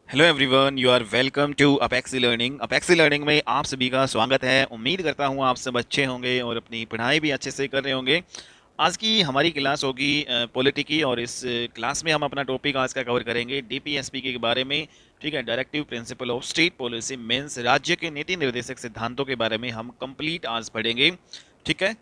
Hello everyone, you are welcome to Apexy learning. Apexy learning में आप सभी का स्वागत है। उम्मीद करता हूँ आप सब अच्छे होंगे और अपनी पढ़ाई भी अच्छे से कर रहे होंगे। आज की हमारी क्लास होगी पॉलिटी की, और इस क्लास में हम अपना टॉपिक आज का कवर करेंगे डीपीएसपी के बारे में। ठीक है, directive principle of state policy means राज्य के नीति निर्देशक सिद्धांतों के बारे में हम कंप्लीट आज पढ़ेंगे। ठीक है,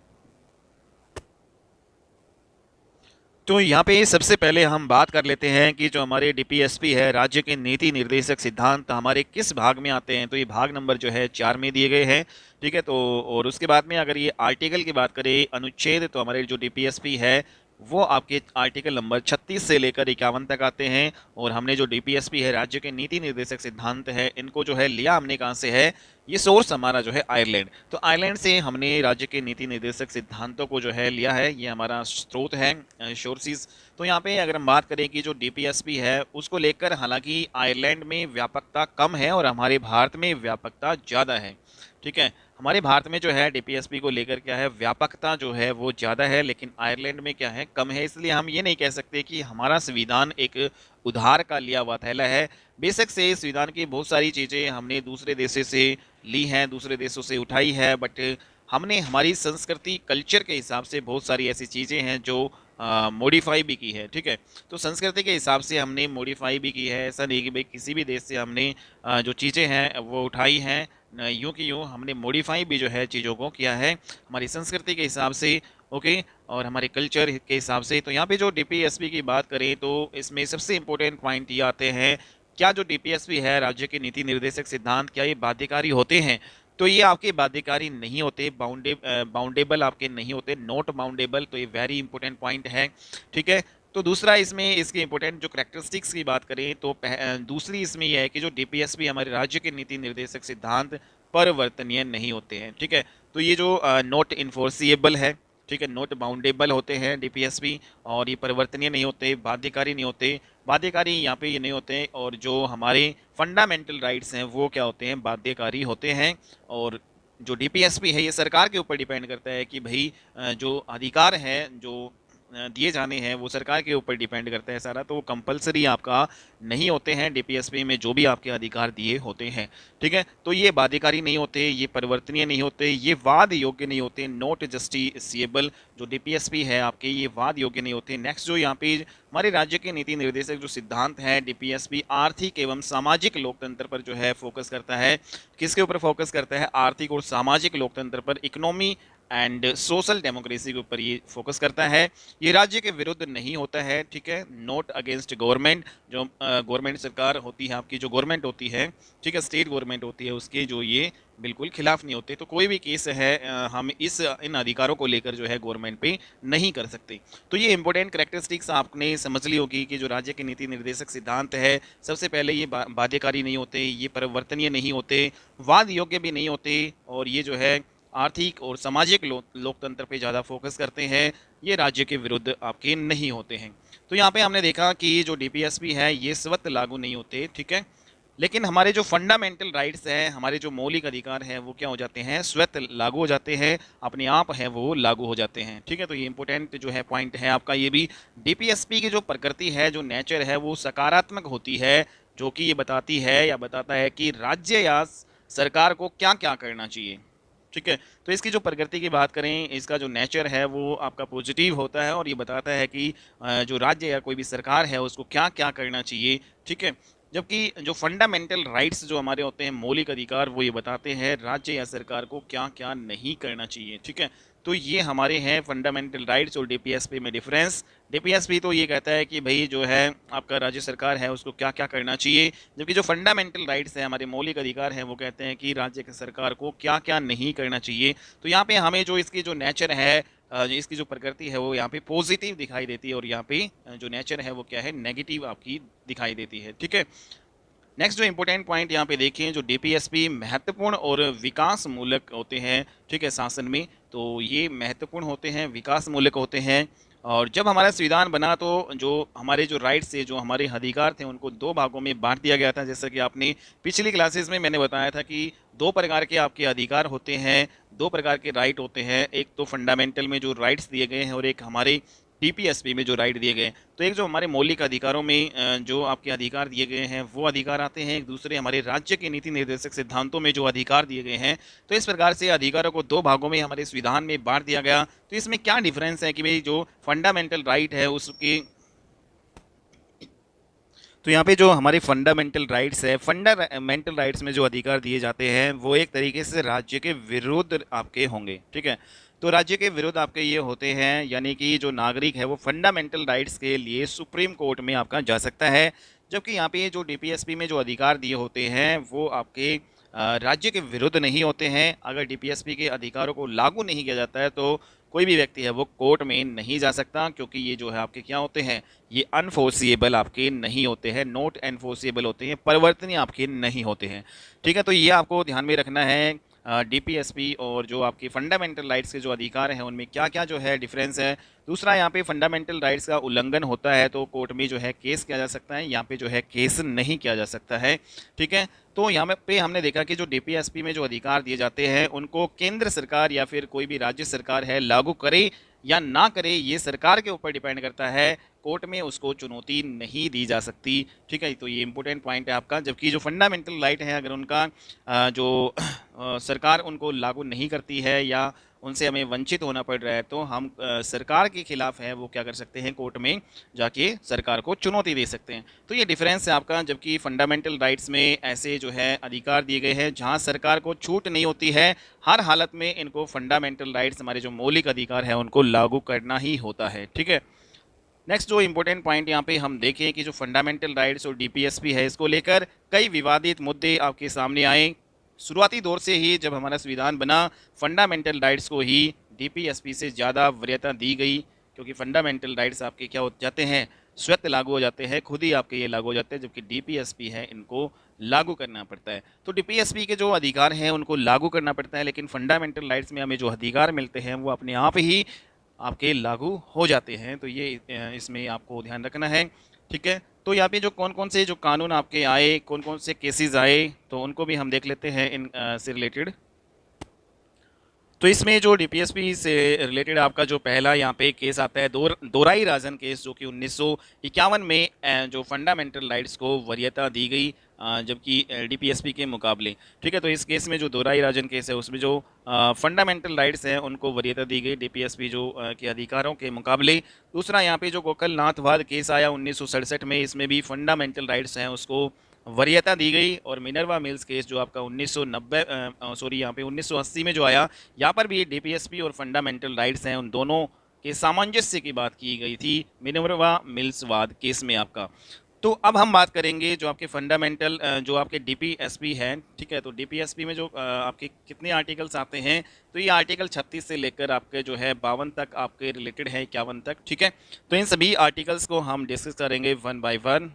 तो यहाँ पे सबसे पहले हम बात कर लेते हैं कि जो हमारे डीपीएसपी है, राज्य के नीति निर्देशक सिद्धांत, हमारे किस भाग में आते हैं। तो ये भाग नंबर जो है 4 में दिए गए हैं। ठीक है, तो और उसके बाद में अगर ये आर्टिकल की बात करें, अनुच्छेद, तो हमारे जो डीपीएसपी है वो आपके आर्टिकल नंबर 36 से लेकर 51 तक आते हैं। और हमने जो डीपीएसपी है, राज्य के नीति निर्देशक सिद्धांत है, इनको जो है लिया हमने कहाँ से है, ये सोर्स हमारा जो है आयरलैंड। तो आयरलैंड से हमने राज्य के नीति निर्देशक सिद्धांतों को जो है लिया है, ये हमारा स्रोत है, सोर्सेज। तो यहाँ पे अगर हम बात करें कि जो डीपीएसपी है उसको लेकर, हालांकि आयरलैंड में व्यापकता कम है और हमारे भारत में व्यापकता ज़्यादा है। ठीक है, हमारे भारत में जो है डीपीएसपी को लेकर क्या है, व्यापकता जो है वो ज़्यादा है, लेकिन आयरलैंड में क्या है, कम है। इसलिए हम ये नहीं कह सकते कि हमारा संविधान एक उधार का लिया हुआ थैला है। बेशक से संविधान की बहुत सारी चीज़ें हमने दूसरे देशों से ली हैं, दूसरे देशों से उठाई है, बट हमने हमारी संस्कृति कल्चर के हिसाब से बहुत सारी ऐसी चीज़ें हैं जो मॉडिफाई भी की है। ठीक है, तो संस्कृति के हिसाब से हमने मॉडिफाई भी की है। ऐसा नहीं कि भाई किसी भी देश से हमने जो चीज़ें हैं वो उठाई हैं, यूं कि यूं हमने मॉडिफाई भी जो है चीज़ों को किया है हमारी संस्कृति के हिसाब से। ओके, और हमारे कल्चर के हिसाब से। तो यहाँ पे जो डीपीएसपी की बात करें तो इसमें सबसे इम्पोर्टेंट पॉइंट ये आते हैं, क्या जो डीपीएसपी है, राज्य के नीति निर्देशक सिद्धांत, क्या ये बाध्यकारी होते हैं। तो ये आपके बाध्यकारी नहीं होते, बाउंडेबल आपके नहीं होते, नॉट बाउंडेबल। तो ये वेरी इंपॉर्टेंट पॉइंट है। ठीक है, तो दूसरा इसमें इसके इंपॉर्टेंट जो करेक्टरिस्टिक्स की बात करें तो दूसरी इसमें यह है कि जो डीपीएसपी हमारे राज्य के नीति निर्देशक सिद्धांत परिवर्तनीय नहीं होते हैं। ठीक है, तो ये जो नॉट इन्फोर्सिएबल है, ठीक है, नॉट बाउंडेबल होते हैं डीपीएसपी, और ये परिवर्तनीय नहीं होते, बाध्यकारी नहीं होते। बाध्यकारी यहाँ पे ये नहीं होते, और जो हमारे फंडामेंटल राइट्स हैं वो क्या होते हैं, बाध्यकारी होते हैं। और जो डीपीएसपी है ये सरकार के ऊपर डिपेंड करता है कि भाई जो अधिकार है जो दिए जाने हैं वो सरकार के ऊपर डिपेंड करता है सारा। तो कंपलसरी आपका नहीं होते हैं डीपीएसपी में जो भी आपके अधिकार दिए होते हैं। ठीक है, तो ये बाध्यकारी नहीं होते, ये परिवर्तनीय नहीं होते, ये वाद योग्य नहीं होते, नॉट जस्टिसिएबल। जो डीपीएसपी है आपके, ये वाद योग्य नहीं होते। नेक्स्ट जो यहाँ पे हमारे राज्य के नीति निर्देशक जो सिद्धांत हैं, डीपीएसपी आर्थिक एवं सामाजिक लोकतंत्र पर जो है फोकस करता है। किसके ऊपर फोकस करता है, आर्थिक और सामाजिक लोकतंत्र पर, इकोनॉमी एंड सोशल डेमोक्रेसी के ऊपर ये फोकस करता है। ये राज्य के विरुद्ध नहीं होता है। ठीक है, नॉट अगेंस्ट गवर्नमेंट। जो गवर्नमेंट सरकार होती है आपकी, जो गवर्नमेंट होती है, ठीक है, स्टेट गवर्नमेंट होती है, उसके जो ये बिल्कुल खिलाफ नहीं होते। तो कोई भी केस है हम इन अधिकारों को लेकर जो है गवर्नमेंट पे नहीं कर सकते। तो ये इंपॉर्टेंट करेक्टरिस्टिक्स आपने समझ ली होगी कि जो राज्य के नीति निर्देशक सिद्धांत है, सबसे पहले ये बाध्यकारी नहीं होते, ये परिवर्तनीय नहीं होते, वाद योग्य भी नहीं होते, और ये जो है आर्थिक और सामाजिक लोकतंत्र पे ज़्यादा फोकस करते हैं। ये राज्य के विरुद्ध आपके नहीं होते हैं। तो यहाँ पे हमने देखा कि जो डीपीएसपी है ये स्वतः लागू नहीं होते। ठीक है, लेकिन हमारे जो फंडामेंटल राइट्स हैं, हमारे जो मौलिक अधिकार हैं, वो क्या हो जाते हैं, स्वतः लागू हो जाते हैं, अपने आप है वो लागू हो जाते हैं। ठीक है, तो ये इंपॉर्टेंट जो है पॉइंट है आपका ये भी। डीपीएसपी की जो प्रकृति है, जो नेचर है, वो सकारात्मक होती है, जो कि ये बताती है या बताता है कि राज्य या सरकार को क्या क्या करना चाहिए। ठीक है, तो इसकी जो प्रकृति की बात करें, इसका जो नेचर है वो आपका पॉजिटिव होता है, और ये बताता है कि जो राज्य या कोई भी सरकार है उसको क्या क्या करना चाहिए। ठीक है, जबकि जो फंडामेंटल राइट्स जो हमारे होते हैं, मौलिक अधिकार, वो ये बताते हैं राज्य या सरकार को क्या क्या नहीं करना चाहिए। ठीक है, तो ये हमारे हैं फंडामेंटल राइट्स और डीपीएसपी में डिफरेंस। डीपीएसपी तो ये कहता है कि भाई जो है आपका राज्य सरकार है उसको क्या क्या करना चाहिए, जबकि जो फंडामेंटल राइट्स है, हमारे मौलिक अधिकार हैं, वो कहते हैं कि राज्य की सरकार को क्या क्या नहीं करना चाहिए। तो यहाँ पे हमें जो इसकी जो नेचर है, इसकी जो प्रकृति है, वो यहाँ पे पॉजिटिव दिखाई देती है, और यहाँ पे जो नेचर है वो क्या है, नेगेटिव आपकी दिखाई देती है। ठीक है, नेक्स्ट जो इंपॉर्टेंट पॉइंट यहाँ पे देखें, जो डीपीएसपी महत्वपूर्ण और विकास मूलक होते हैं। ठीक है, शासन में तो ये महत्वपूर्ण होते हैं, विकास मूलक होते हैं। और जब हमारा संविधान बना तो जो हमारे जो राइट्स थे, जो हमारे अधिकार थे, उनको दो भागों में बांट दिया गया था। जैसा कि आपने पिछली क्लासेस में मैंने बताया था कि दो प्रकार के आपके अधिकार होते हैं, दो प्रकार के राइट होते हैं। एक तो फंडामेंटल में जो राइट्स दिए गए हैं, और एक हमारे डीपीएसपी में जो राइट दिए गए हैं। तो एक जो हमारे मौलिक अधिकारों में जो आपके अधिकार दिए गए हैं वो अधिकार आते हैं, एक दूसरे हमारे राज्य के नीति निर्देशक सिद्धांतों में जो अधिकार दिए गए हैं। तो इस प्रकार से अधिकारों को दो भागों में हमारे संविधान में बांट दिया गया। तो इसमें क्या डिफरेंस है कि भाई जो फंडामेंटल राइट है उसके, तो यहाँ पे जो हमारे फंडामेंटल राइट्स है, फंडामेंटल राइट्स में जो अधिकार दिए जाते हैं वो एक तरीके से राज्य के विरुद्ध आपके होंगे, ठीक है। तो राज्य के विरुद्ध आपके ये होते हैं, यानी कि जो नागरिक है वो फंडामेंटल राइट्स के लिए सुप्रीम कोर्ट में आपका जा सकता है। जबकि यहाँ पे जो डीपीएसपी में जो अधिकार दिए होते हैं वो आपके राज्य के विरुद्ध नहीं होते हैं। अगर डीपीएसपी के अधिकारों को लागू नहीं किया जाता है तो कोई भी व्यक्ति है वो कोर्ट में नहीं जा सकता, क्योंकि ये जो है आपके क्या होते हैं, ये अनफोर्सिएबल आपके नहीं होते हैं, नॉट एनफोर्सिएबल होते हैं, परिवर्तनीय आपके नहीं होते हैं, ठीक है। तो ये आपको ध्यान में रखना है। डीपीएसपी और जो आपकी फंडामेंटल राइट्स के जो अधिकार हैं उनमें क्या क्या जो है डिफरेंस है। दूसरा, यहाँ पे फंडामेंटल राइट्स का उल्लंघन होता है तो कोर्ट में जो है केस किया जा सकता है, यहाँ पे जो है केस नहीं किया जा सकता है, ठीक है। तो यहाँ पे हमने देखा कि जो डीपीएसपी में जो अधिकार दिए जाते हैं उनको केंद्र सरकार या फिर कोई भी राज्य सरकार है लागू करे या ना करे, ये सरकार के ऊपर डिपेंड करता है, कोर्ट में उसको चुनौती नहीं दी जा सकती, ठीक है। तो ये इंपॉर्टेंट पॉइंट है आपका। जबकि जो फंडामेंटल राइट है अगर उनका जो सरकार उनको लागू नहीं करती है या उनसे हमें वंचित होना पड़ रहा है तो हम सरकार के खिलाफ है वो क्या कर सकते हैं, कोर्ट में जाके सरकार को चुनौती दे सकते हैं। तो ये डिफरेंस है आपका। जबकि फंडामेंटल राइट्स में ऐसे जो है अधिकार दिए गए हैं जहां सरकार को छूट नहीं होती है, हर हालत में इनको फंडामेंटल राइट्स हमारे जो मौलिक अधिकार है उनको लागू करना ही होता है, ठीक है। नेक्स्ट जो इंपॉर्टेंट पॉइंट यहाँ पे हम देखें कि जो फंडामेंटल राइट्स और डीपीएसपी है इसको लेकर कई विवादित मुद्दे आपके सामने आए। शुरुआती दौर से ही जब हमारा संविधान बना, फंडामेंटल राइट्स को ही डीपीएसपी से ज़्यादा वरीयता दी गई, क्योंकि फंडामेंटल राइट्स आपके क्या हो जाते हैं, स्वतः लागू हो जाते हैं, खुद ही आपके ये लागू हो जाते हैं। जबकि डीपीएसपी है इनको लागू करना पड़ता है। तो डीपीएसपी के जो अधिकार हैं उनको लागू करना पड़ता है, लेकिन फंडामेंटल राइट्स में हमें जो अधिकार मिलते हैं वो अपने आप ही आपके लागू हो जाते हैं। तो ये इसमें आपको ध्यान रखना है, ठीक है। तो यहाँ पे जो कौन कौन से जो कानून आपके आए, कौन कौन से केसेस आए, तो उनको भी हम देख लेते हैं इन से रिलेटेड। तो इसमें जो डीपीएसपी से रिलेटेड आपका जो पहला यहाँ पे केस आता है दोराई राजन केस, जो कि 1951 में जो फंडामेंटल राइट्स को वरीयता दी गई, जबकि डीपीएसपी के मुकाबले, ठीक है। तो इस केस में जो दोराई राजन केस है उसमें जो फंडामेंटल राइट्स हैं उनको वरीयता दी गई डीपीएसपी जो के अधिकारों के मुकाबले। दूसरा, यहाँ पे जो गोकलनाथवाद केस आया 1967 में, इसमें भी फंडामेंटल राइट्स हैं उसको वरीयता दी गई। और मिनर्वा मिल्स केस जो आपका 1980 में जो आया, यहाँ पर भी डीपीएसपी और फंडामेंटल राइट्स हैं उन दोनों के सामंजस्य की बात की गई थी मिनर्वा मिल्स वाद केस में आपका। तो अब हम बात करेंगे जो आपके फंडामेंटल जो आपके डीपीएसपी हैं, ठीक है। तो डीपीएसपी में जो आपके कितने आर्टिकल्स आते हैं, तो ये आर्टिकल 36 से लेकर आपके जो है 52 तक आपके रिलेटेड है, 51 तक, ठीक है। तो इन सभी आर्टिकल्स को हम डिस्कस करेंगे वन बाय वन।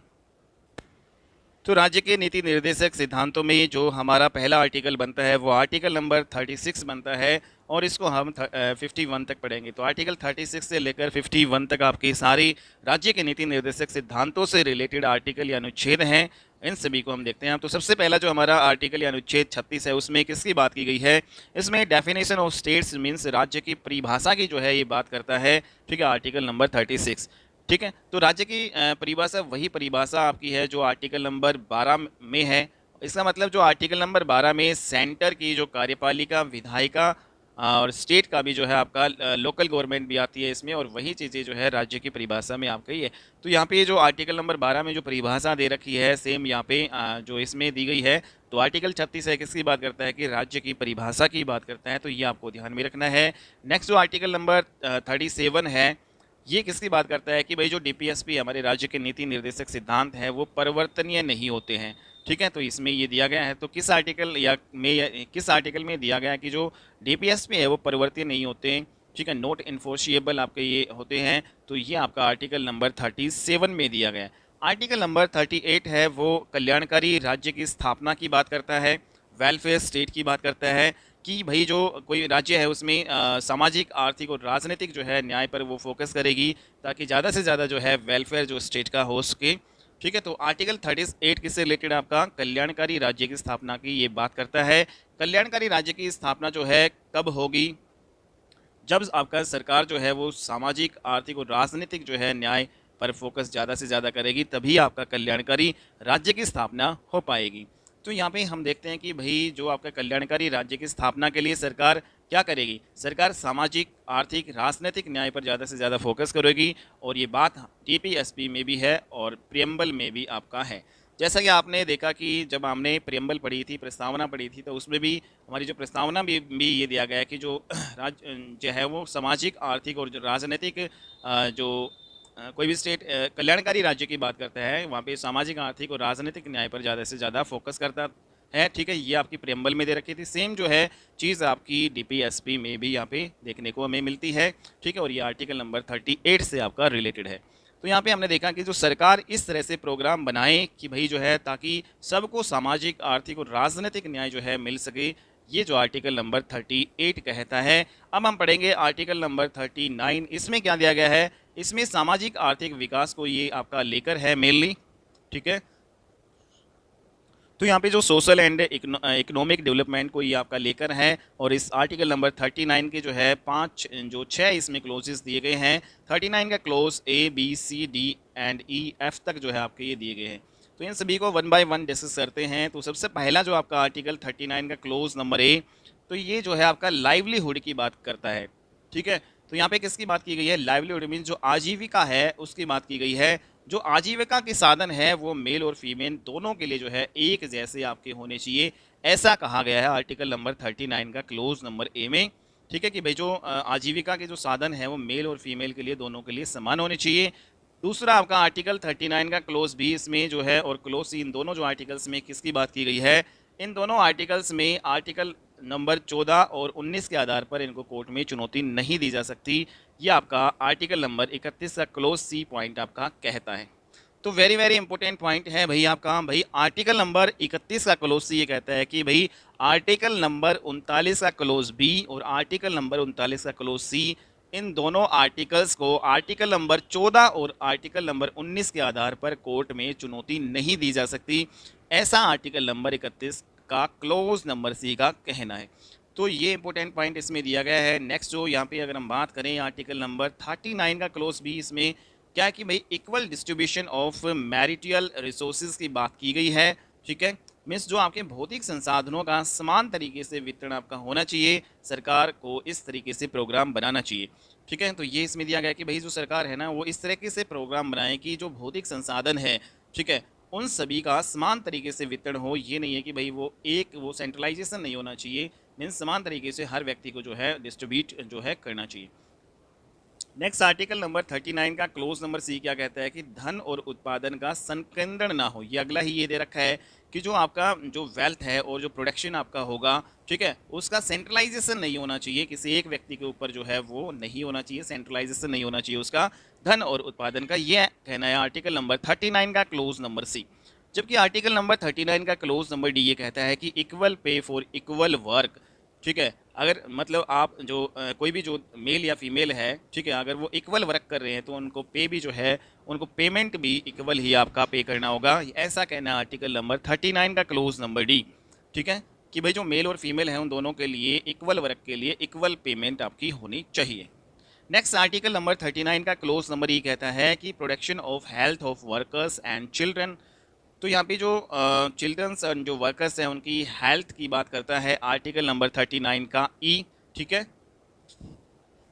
तो राज्य के नीति निर्देशक सिद्धांतों में जो हमारा पहला आर्टिकल बनता है वो आर्टिकल नंबर 36 बनता है, और इसको हम 51 तक पढ़ेंगे। तो आर्टिकल 36 से लेकर 51 तक आपके सारे राज्य के नीति निर्देशक सिद्धांतों से रिलेटेड आर्टिकल या अनुच्छेद हैं, इन सभी को हम देखते हैं। तो सबसे पहला जो हमारा आर्टिकल या अनुच्छेद 36 है उसमें किसकी बात की गई है, इसमें डेफिनेशन ऑफ स्टेट्स मीन्स राज्य की परिभाषा की जो है ये बात करता है, ठीक है, आर्टिकल नंबर 36, ठीक है। तो राज्य की परिभाषा वही परिभाषा आपकी है जो आर्टिकल नंबर 12 में है। इसका मतलब जो आर्टिकल नंबर 12 में सेंटर की जो कार्यपालिका, विधायिका और स्टेट का भी जो है आपका लोकल गवर्नमेंट भी आती है इसमें, और वही चीज़ें जो है राज्य की परिभाषा में आपका ही है। तो यहाँ पे जो आर्टिकल नंबर 12 में जो परिभाषा दे रखी है सेम यहाँ पे जो इसमें दी गई है। तो आर्टिकल 36 है किसकी बात करता है कि राज्य की परिभाषा की बात करता है, तो ये आपको ध्यान में रखना है। नेक्स्ट जो आर्टिकल नंबर 37 है, ये किसकी बात करता है कि भाई जो डीपीएसपी हमारे राज्य के नीति निर्देशक सिद्धांत हैं वो परिवर्तनीय नहीं होते हैं, ठीक है। तो इसमें ये दिया गया है, तो किस आर्टिकल में दिया गया है कि जो डीपीएसपी है वो परिवर्तनीय नहीं होते हैं, ठीक है, नॉट इन्फोर्सिएबल आपके ये होते हैं। तो ये आपका आर्टिकल नंबर 37 में दिया गया है। आर्टिकल नंबर 38 है वो कल्याणकारी राज्य की स्थापना की बात करता है, वेलफेयर स्टेट की बात करता है कि भाई जो कोई राज्य है उसमें सामाजिक, आर्थिक और राजनीतिक जो है न्याय पर वो फोकस करेगी, ताकि ज़्यादा से ज़्यादा जो है वेलफेयर जो स्टेट का हो सके, ठीक है। तो आर्टिकल 38 किससे रिलेटेड आपका कल्याणकारी राज्य की स्थापना की ये बात करता है। कल्याणकारी राज्य की स्थापना जो है कब होगी, जब आपका सरकार जो है वो सामाजिक, आर्थिक और राजनीतिक जो है न्याय पर फोकस ज़्यादा से ज़्यादा करेगी, तभी आपका कल्याणकारी राज्य की स्थापना हो पाएगी। तो यहाँ पे हम देखते हैं कि भाई जो आपका कल्याणकारी राज्य की स्थापना के लिए सरकार क्या करेगी, सरकार सामाजिक, आर्थिक, राजनीतिक न्याय पर ज़्यादा से ज़्यादा फोकस करेगी, और ये बात टीपीएसपी में भी है और प्रियम्बल में भी आपका है। जैसा कि आपने देखा कि जब हमने प्रियम्बल पढ़ी थी, प्रस्तावना पढ़ी थी, तो उसमें भी हमारी जो प्रस्तावना भी ये दिया गया है कि जो जो है वो सामाजिक, आर्थिक और जो राजनीतिक जो कोई भी स्टेट कल्याणकारी राज्य की बात करता है, वहाँ पे सामाजिक, आर्थिक और राजनीतिक न्याय पर ज़्यादा से ज़्यादा फोकस करता है। ठीक है, ये आपकी प्रियम्बल में दे रखी थी। सेम जो है चीज़ आपकी डीपीएसपी में भी यहाँ पे देखने को हमें मिलती है। ठीक है, और ये आर्टिकल नंबर 38 से आपका रिलेटेड है। तो यहाँ पे हमने देखा कि जो सरकार इस तरह से प्रोग्राम बनाए कि भाई जो है ताकि सबको सामाजिक, आर्थिक और राजनीतिक न्याय जो है मिल सके, ये जो आर्टिकल नंबर 38 कहता है। अब हम पढ़ेंगे आर्टिकल नंबर 39। इसमें क्या दिया गया है, इसमें सामाजिक आर्थिक विकास को ये आपका लेकर है मेनली। ठीक है, तो यहाँ पे जो सोशल एंड इकोनॉमिक डेवलपमेंट को ये आपका लेकर है, और इस आर्टिकल नंबर 39 के जो है 6 इसमें क्लोजेस दिए गए हैं। 39 का close A, B, C, D and E, F तक जो है आपके ये दिए गए हैं। तो इन सभी को वन बाय वन डिस्कस करते हैं। तो सबसे पहला जो आपका आर्टिकल 39 का क्लोज नंबर ए, तो ये जो है आपका लाइवलीहुड की बात करता है। ठीक है, तो यहाँ पे किसकी बात की गई है, लाइवलीहुड मीन्स जो आजीविका है उसकी बात की गई है। जो आजीविका के साधन है वो मेल और फीमेल दोनों के लिए जो है एक जैसे आपके होने चाहिए, ऐसा कहा गया है आर्टिकल नंबर 39 का क्लोज नंबर ए में। ठीक है, कि भाई जो आजीविका के जो साधन है वो मेल और फीमेल के लिए दोनों के लिए समान होने चाहिए। दूसरा आपका आर्टिकल 39 का क्लोज बी इसमें जो है, और क्लोज सी, इन दोनों जो आर्टिकल्स में किसकी बात की गई है, इन दोनों आर्टिकल्स में आर्टिकल नंबर 14 और 19 के आधार पर इनको कोर्ट में चुनौती नहीं दी जा सकती। ये आपका आर्टिकल नंबर 31 का क्लोज सी पॉइंट आपका कहता है। तो वेरी वेरी इंपॉर्टेंट पॉइंट है भाई आपका, भाई आर्टिकल नंबर 31 का क्लोज सी ये कहता है कि भाई आर्टिकल नंबर 39 का क्लोज बी और आर्टिकल नंबर 39 का क्लोज सी, इन दोनों आर्टिकल्स को आर्टिकल नंबर 14 और आर्टिकल नंबर 19 के आधार पर कोर्ट में चुनौती नहीं दी जा सकती, ऐसा आर्टिकल नंबर 31 का क्लोज नंबर सी का कहना है। तो ये इंपॉर्टेंट पॉइंट इसमें दिया गया है। नेक्स्ट जो यहाँ पे अगर हम बात करें आर्टिकल नंबर 39 का क्लोज बी, इसमें क्या है कि भाई equal distribution of marital resources की बात की गई है। ठीक है, मीन्स जो आपके भौतिक संसाधनों का समान तरीके से वितरण आपका होना चाहिए, सरकार को इस तरीके से प्रोग्राम बनाना चाहिए। ठीक है, तो ये इसमें दिया गया कि भाई जो सरकार है ना वो इस तरीके से प्रोग्राम बनाए कि जो भौतिक संसाधन है, ठीक है, उन सभी का समान तरीके से वितरण हो। ये नहीं है कि भाई वो सेंट्रलाइजेशन नहीं होना चाहिए, मीन्स समान तरीके से हर व्यक्ति को जो है डिस्ट्रीब्यूट जो है करना चाहिए। नेक्स्ट आर्टिकल नंबर 39 का क्लोज नंबर सी क्या कहता है कि धन और उत्पादन का संकेंद्रण ना हो। ये अगला ही ये दे रखा है कि जो आपका जो वेल्थ है और जो प्रोडक्शन आपका होगा, ठीक है, उसका सेंट्रलाइजेशन नहीं होना चाहिए, किसी एक व्यक्ति के ऊपर जो है वो नहीं होना चाहिए, सेंट्रलाइजेशन नहीं होना चाहिए उसका धन और उत्पादन का, ये कहना है आर्टिकल नंबर 39 का क्लोज नंबर सी। जबकि आर्टिकल नंबर 39 का क्लोज नंबर डी ये कहता है कि equal pay for equal work. ठीक है, अगर मतलब आप जो कोई भी जो मेल या फीमेल है, ठीक है, अगर वो इक्वल वर्क कर रहे हैं तो उनको पे भी जो है, उनको पेमेंट भी इक्वल ही आपका पे करना होगा, ऐसा कहना है आर्टिकल नंबर 39 का क्लोज नंबर डी। ठीक है, कि भाई जो मेल और फीमेल है उन दोनों के लिए इक्वल वर्क के लिए इक्वल पेमेंट आपकी होनी चाहिए। नेक्स्ट आर्टिकल नंबर 39 का क्लोज नंबर ई कहता है कि protection of health of workers and children. तो यहाँ पे जो चिल्ड्रंस जो वर्कर्स हैं उनकी हेल्थ की बात करता है आर्टिकल नंबर 39 का ई। ठीक है,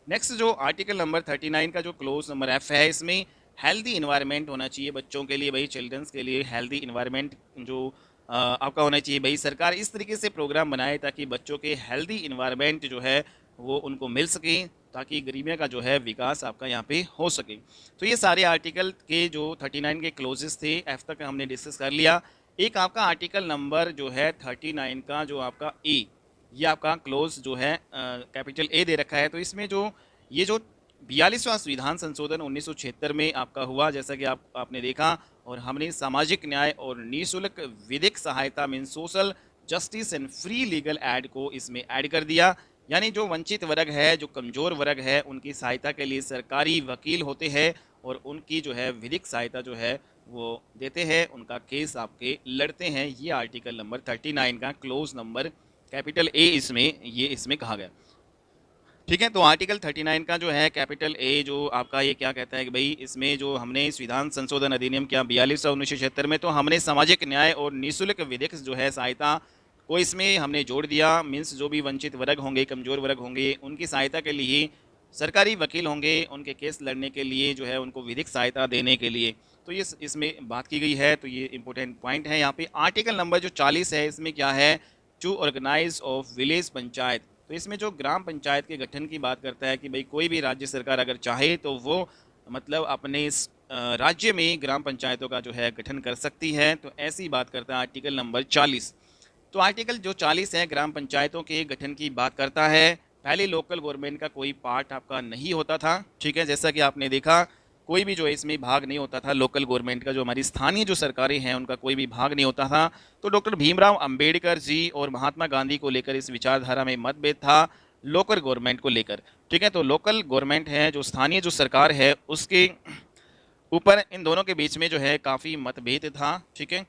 नेक्स्ट जो आर्टिकल नंबर 39 का जो क्लोज नंबर एफ है, इसमें हेल्दी इन्वायरमेंट होना चाहिए बच्चों के लिए, भाई चिल्ड्रंस के लिए हेल्दी इन्वायरमेंट जो आपका होना चाहिए। भाई सरकार इस तरीके से प्रोग्राम बनाए ताकि बच्चों के हेल्दी इन्वायरमेंट जो है वो उनको मिल सके, ताकि गरीबिया का जो है विकास आपका यहाँ पे हो सके। तो ये सारे आर्टिकल के जो 39 के क्लोजेस थे, एफ तक हमने डिस्कस कर लिया। एक आपका आर्टिकल नंबर जो है 39 का जो आपका ए, ये आपका क्लोज जो है कैपिटल ए दे रखा है। तो इसमें जो ये जो 42वां संविधान संशोधन 1976 में आपका हुआ, जैसा कि आपने देखा, और हमने सामाजिक न्याय और निःशुल्क विधिक सहायता mean social justice and free legal aid को इसमें ऐड कर दिया। यानी जो वंचित वर्ग है, जो कमज़ोर वर्ग है, उनकी सहायता के लिए सरकारी वकील होते हैं और उनकी जो है विधिक सहायता जो है वो देते हैं, उनका केस आपके लड़ते हैं। ये आर्टिकल नंबर 39 का क्लोज नंबर कैपिटल ए इसमें कहा गया। ठीक है। तो आर्टिकल 39 का जो है कैपिटल ए जो आपका ये क्या कहता है कि भाई इसमें जो हमने संविधान संशोधन अधिनियम किया 42/1976 में, तो हमने सामाजिक न्याय और निःशुल्क विधिक जो है सहायता को इसमें हमने जोड़ दिया। मीन्स जो भी वंचित वर्ग होंगे, कमज़ोर वर्ग होंगे, उनकी सहायता के लिए सरकारी वकील होंगे, उनके केस लड़ने के लिए जो है उनको विधिक सहायता देने के लिए, तो ये इसमें बात की गई है। तो ये इंपॉर्टेंट पॉइंट है यहाँ पे। आर्टिकल नंबर जो 40 है, इसमें क्या है, to organize of village panchayat. तो इसमें जो ग्राम पंचायत के गठन की बात करता है कि भाई कोई भी राज्य सरकार अगर चाहे तो वो मतलब अपने इस राज्य में ग्राम पंचायतों का जो है गठन कर सकती है। तो ऐसी बात करता है आर्टिकल नंबर 40। तो आर्टिकल जो 40 है ग्राम पंचायतों के गठन की बात करता है। पहले लोकल गवर्नमेंट का कोई पार्ट आपका नहीं होता था, ठीक है, जैसा कि आपने देखा कोई भी जो है इसमें भाग नहीं होता था लोकल गवर्नमेंट का, जो हमारी स्थानीय जो सरकारें हैं उनका कोई भी भाग नहीं होता था। तो डॉक्टर भीमराव अंबेडकर जी और महात्मा गांधी को लेकर इस विचारधारा में मतभेद था लोकल गवर्नमेंट को लेकर, ठीक है। तो लोकल गवर्नमेंट है जो स्थानीय जो सरकार है उसके ऊपर इन दोनों के बीच में जो है काफ़ी मतभेद था, ठीक है।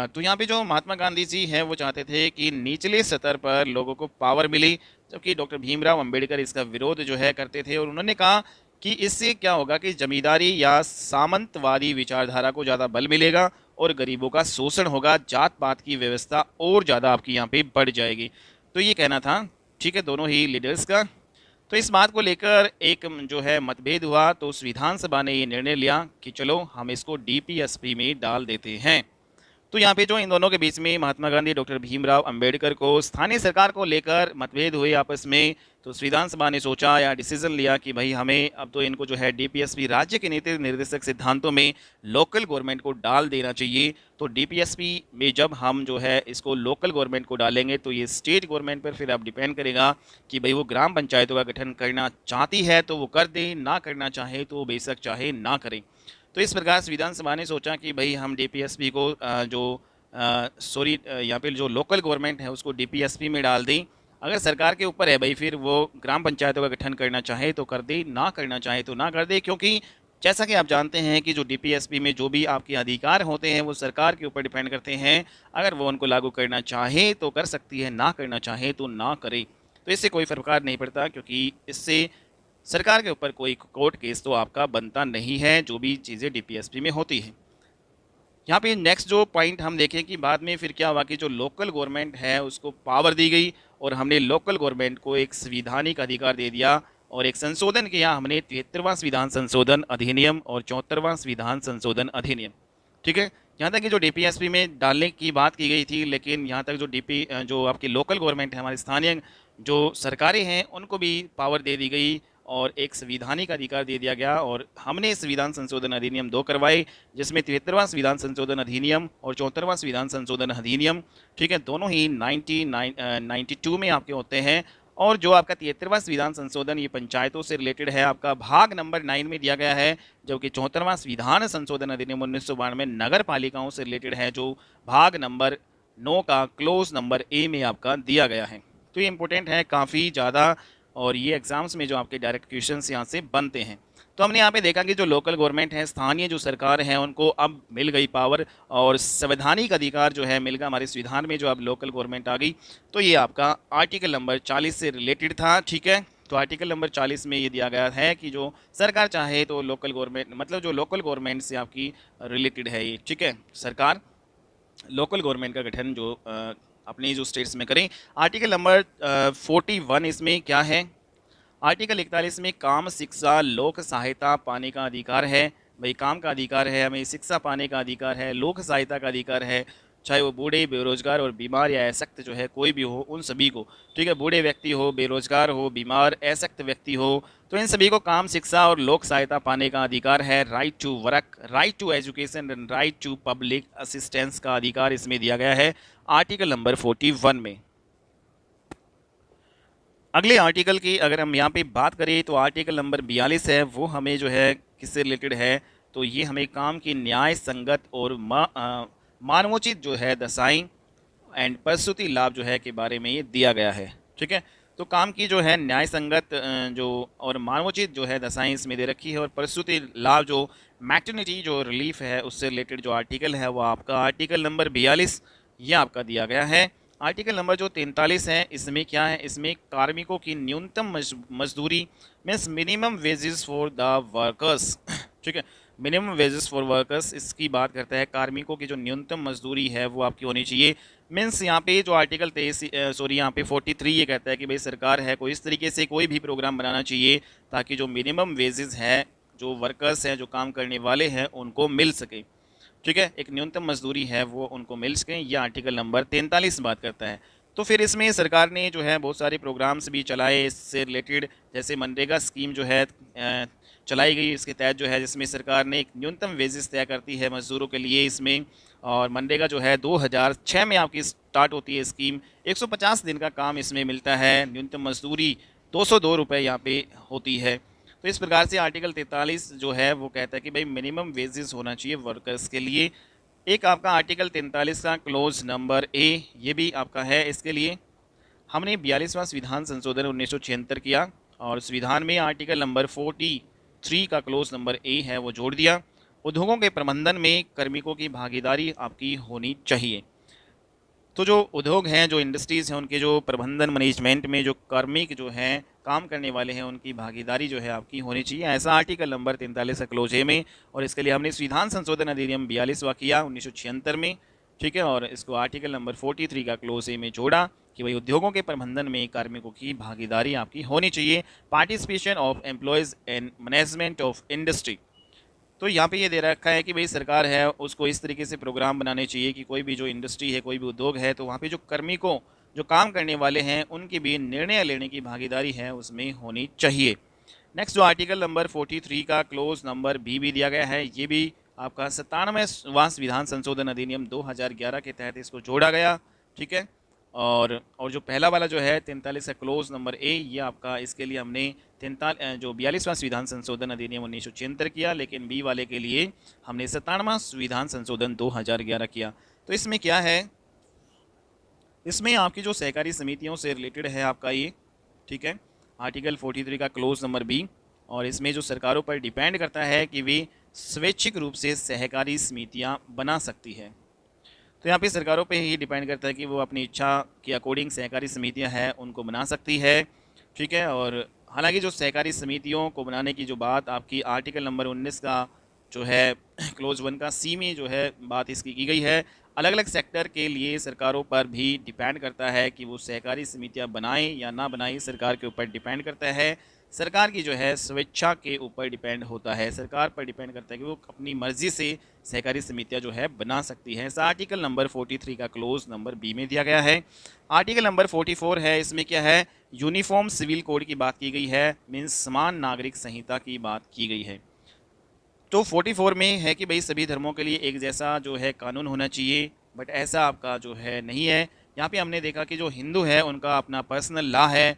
तो यहाँ पे जो महात्मा गांधी जी हैं वो चाहते थे कि निचले स्तर पर लोगों को पावर मिली, जबकि डॉक्टर भीमराव अंबेडकर इसका विरोध जो है करते थे। और उन्होंने कहा कि इससे क्या होगा कि जमींदारी या सामंतवादी विचारधारा को ज़्यादा बल मिलेगा और गरीबों का शोषण होगा, जात पात की व्यवस्था और ज़्यादा आपकी यहाँ पे बढ़ जाएगी। तो ये कहना था, ठीक है, दोनों ही लीडर्स का। तो इस बात को लेकर एक जो है मतभेद हुआ, तो उस विधानसभा ने ये निर्णय लिया कि चलो हम इसको डीपीएसपी में डाल देते हैं। तो यहाँ पे जो इन दोनों के बीच में महात्मा गांधी डॉक्टर भीमराव अंबेडकर को स्थानीय सरकार को लेकर मतभेद हुए आपस में, तो संविधान सभा ने सोचा या डिसीजन लिया कि भाई हमें अब तो इनको जो है डीपीएसपी राज्य के नीति निर्देशक सिद्धांतों में लोकल गवर्नमेंट को डाल देना चाहिए। तो डीपीएसपी में जब हम जो है इसको लोकल गवर्नमेंट को डालेंगे तो ये स्टेट गवर्नमेंट पर फिर अब डिपेंड करेगा कि भाई वो ग्राम पंचायतों का गठन करना चाहती है तो वो कर दे, ना करना चाहे तो बेशक चाहे ना करें। तो इस प्रकार संविधान सभा ने सोचा कि भाई हम डीपीएसपी को यहाँ पे जो लोकल गवर्नमेंट है उसको डीपीएसपी में डाल दें। अगर सरकार के ऊपर है भाई, फिर वो ग्राम पंचायतों का गठन करना चाहे तो कर दे, ना करना चाहे तो ना कर दे, क्योंकि जैसा कि आप जानते हैं कि जो डीपीएसपी में जो भी आपके अधिकार होते हैं वो सरकार के ऊपर डिपेंड करते हैं। अगर वो उनको लागू करना चाहे तो कर सकती है, ना करना चाहे तो ना करे। तो इससे कोई फर्क नहीं पड़ता, क्योंकि इससे सरकार के ऊपर कोई कोर्ट केस तो आपका बनता नहीं है, जो भी चीज़ें डीपीएसपी में होती हैं। यहाँ पे नेक्स्ट जो पॉइंट हम देखें कि बाद में फिर क्या हुआ कि जो लोकल गवर्नमेंट है उसको पावर दी गई और हमने लोकल गवर्नमेंट को एक संवैधानिक अधिकार दे दिया और एक संशोधन किया हमने 73वां संविधान संशोधन अधिनियम और 74वां संविधान संशोधन अधिनियम, ठीक है। यहाँ तक कि जो डीपीएसपी में डालने की बात की गई थी, लेकिन यहाँ तक जो आपकी लोकल गवर्नमेंट है, हमारी स्थानीय जो सरकारें हैं, उनको भी पावर दे दी गई और एक संवैधानिक अधिकार दे दिया गया। और हमने संविधान संशोधन अधिनियम 2 करवाए, जिसमें 73वां संविधान संशोधन अधिनियम और 74वां संविधान संशोधन अधिनियम, ठीक है, दोनों ही 92 में आपके होते हैं। और जो आपका 73वां संविधान संशोधन ये पंचायतों से रिलेटेड है, आपका भाग नंबर 9 में दिया गया है, जबकि 74वां संविधान संशोधन अधिनियम 1992 नगर पालिकाओं से रिलेटेड है, जो भाग नंबर 9 का क्लोज नंबर ए में आपका दिया गया है। तो ये इंपॉर्टेंट है काफ़ी ज़्यादा, और ये एग्जाम्स में जो आपके डायरेक्ट क्वेश्चंस यहाँ से बनते हैं। तो हमने यहाँ पे देखा कि जो लोकल गवर्नमेंट है, स्थानीय जो सरकार है, उनको अब मिल गई पावर और संवैधानिक अधिकार जो है मिल गया हमारे संविधान में, जो अब लोकल गवर्नमेंट आ गई। तो ये आपका आर्टिकल नंबर 40 से रिलेटेड था, ठीक है। तो आर्टिकल नंबर 40 में ये दिया गया है कि जो सरकार चाहे तो लोकल गवर्नमेंट, मतलब जो लोकल गवर्नमेंट से आपकी रिलेटेड है ये, ठीक है, सरकार लोकल गवर्नमेंट का गठन जो अपनी जो स्टेट्स में करें। आर्टिकल नंबर 41 इसमें क्या है, आर्टिकल 41 में काम शिक्षा लोक सहायता पाने का अधिकार है। भाई काम का अधिकार है, हमें शिक्षा पाने का अधिकार है, लोक सहायता का अधिकार है, चाहे वो बूढ़े, बेरोजगार और बीमार या असक्त जो है कोई भी हो, उन सभी को, ठीक है, बूढ़े व्यक्ति हो, बेरोजगार हो, बीमार, असक्त व्यक्ति हो, तो इन सभी को काम शिक्षा और लोक सहायता पाने का अधिकार है। Right to work, right to education and right to public assistance का अधिकार इसमें दिया गया है आर्टिकल नंबर 41 में। अगले आर्टिकल की अगर हम यहाँ पे बात करें तो आर्टिकल नंबर 42 है, वो हमें जो है किससे रिलेटेड है, तो ये हमें काम की न्याय संगत और मानवोचित जो है दशाएं एंड प्रसूति लाभ जो है के बारे में ये दिया गया है, ठीक है। तो काम की जो है न्याय संगत जो और मानवोचित जो है दशाएं इसमें दे रखी है, और प्रसूति लाभ जो मैटरनिटी जो रिलीफ है उससे रिलेटेड जो आर्टिकल है वो आपका आर्टिकल नंबर 42 ये आपका दिया गया है। आर्टिकल नंबर जो 43 है, इसमें क्या है, इसमें कार्मिकों की न्यूनतम मजदूरी means minimum wages for the workers, ठीक है, मिनिमम वेजेस फॉर वर्कर्स, इसकी बात करता है। कार्मिकों की जो न्यूनतम मजदूरी है वो आपकी होनी चाहिए। मीन्स यहाँ पे जो आर्टिकल 23 सॉरी यहाँ पे 43 ये कहता है कि भाई सरकार है को इस तरीके से कोई भी प्रोग्राम बनाना चाहिए ताकि जो मिनिमम वेजेस है, जो वर्कर्स हैं, जो काम करने वाले हैं, उनको मिल सके, ठीक है, एक न्यूनतम मजदूरी है वो उनको मिल सके। यह आर्टिकल नंबर 43 बात करता है। तो फिर इसमें सरकार ने जो है बहुत सारे प्रोग्राम्स भी चलाए इससे रिलेटेड, जैसे मनरेगा स्कीम जो है चलाई गई, इसके तहत जो है जिसमें सरकार ने एक न्यूनतम वेजेस तय करती है मजदूरों के लिए इसमें। और मनरेगा जो है 2006 में आपकी स्टार्ट होती है स्कीम। 150 दिन का काम इसमें मिलता है, न्यूनतम मजदूरी 202 रुपये यहाँ पे होती है। तो इस प्रकार से आर्टिकल 43 जो है वो कहता है कि भाई मिनिमम वेजेस होना चाहिए वर्कर्स के लिए। एक आपका आर्टिकल 43 का क्लोज नंबर ए, ये भी आपका है। इसके लिए हमने 42वां संविधान संशोधन 1976 किया और संविधान में आर्टिकल नंबर 43 का क्लोज नंबर ए है वो जोड़ दिया। उद्योगों के प्रबंधन में कार्मिकों की भागीदारी आपकी होनी चाहिए। तो जो उद्योग हैं, जो इंडस्ट्रीज़ हैं, उनके जो प्रबंधन मैनेजमेंट में जो कार्मिक जो हैं, काम करने वाले हैं, उनकी भागीदारी जो है आपकी होनी चाहिए, ऐसा आर्टिकल नंबर 43 है क्लोज ए में। और इसके लिए हमने संविधान संशोधन अधिनियम 42वां किया 1976 में, ठीक है, और इसको आर्टिकल नंबर 43 का क्लोज ए में जोड़ा कि भाई उद्योगों के प्रबंधन में कार्मिकों की भागीदारी आपकी होनी चाहिए, participation of employees and management of industry. तो यहाँ पे ये दे रखा है कि भाई सरकार है उसको इस तरीके से प्रोग्राम बनाने चाहिए कि कोई भी जो इंडस्ट्री है, कोई भी उद्योग है, तो वहाँ पे जो कार्मिकों, जो काम करने वाले हैं, उनकी भी निर्णय लेने की भागीदारी है उसमें होनी चाहिए। नेक्स्ट जो आर्टिकल नंबर 43 का क्लोज नंबर बी भी दिया गया है, ये भी आपका 97वां संविधान संशोधन अधिनियम 2011 के तहत इसको जोड़ा गया, ठीक है। और जो पहला वाला जो है 43 का क्लोज नंबर ए, ये आपका इसके लिए हमने 42वां संविधान संशोधन अधिनियम 1976 किया, लेकिन बी वाले के लिए हमने 97वां संविधान संशोधन 2011 किया। तो इसमें क्या है, इसमें आपकी जो सहकारी समितियों से रिलेटेड है आपका ये, ठीक है, आर्टिकल 43 का क्लोज नंबर बी। और इसमें जो सरकारों पर डिपेंड करता है कि वे स्वैच्छिक रूप से सहकारी समितियाँ बना सकती है। तो यहाँ पे सरकारों पे ही डिपेंड करता है कि वो अपनी इच्छा के अकॉर्डिंग सहकारी समितियाँ हैं उनको बना सकती है, ठीक है। और हालांकि जो सहकारी समितियों को बनाने की जो बात आपकी आर्टिकल नंबर 19 का जो है क्लोज 1 का सी में जो है बात इसकी की गई है, अलग अलग सेक्टर के लिए सरकारों पर भी डिपेंड करता है कि वो सहकारी समितियाँ बनाएं या ना बनाएं, सरकार के ऊपर डिपेंड करता है। सरकार की जो है स्वेच्छा के ऊपर डिपेंड होता है, सरकार पर डिपेंड करता है कि वो अपनी मर्जी से सहकारी समितियां जो है बना सकती है। ऐसा आर्टिकल नंबर 43 का क्लोज नंबर बी में दिया गया है। आर्टिकल नंबर 44 है, इसमें क्या है, यूनिफॉर्म सिविल कोड की बात की गई है, मीन्स समान नागरिक संहिता की बात की गई है। तो 44 में है कि भाई सभी धर्मों के लिए एक जैसा जो है कानून होना चाहिए, बट ऐसा आपका जो है नहीं है। यहाँ पे हमने देखा कि जो हिंदू है उनका अपना पर्सनल लॉ है,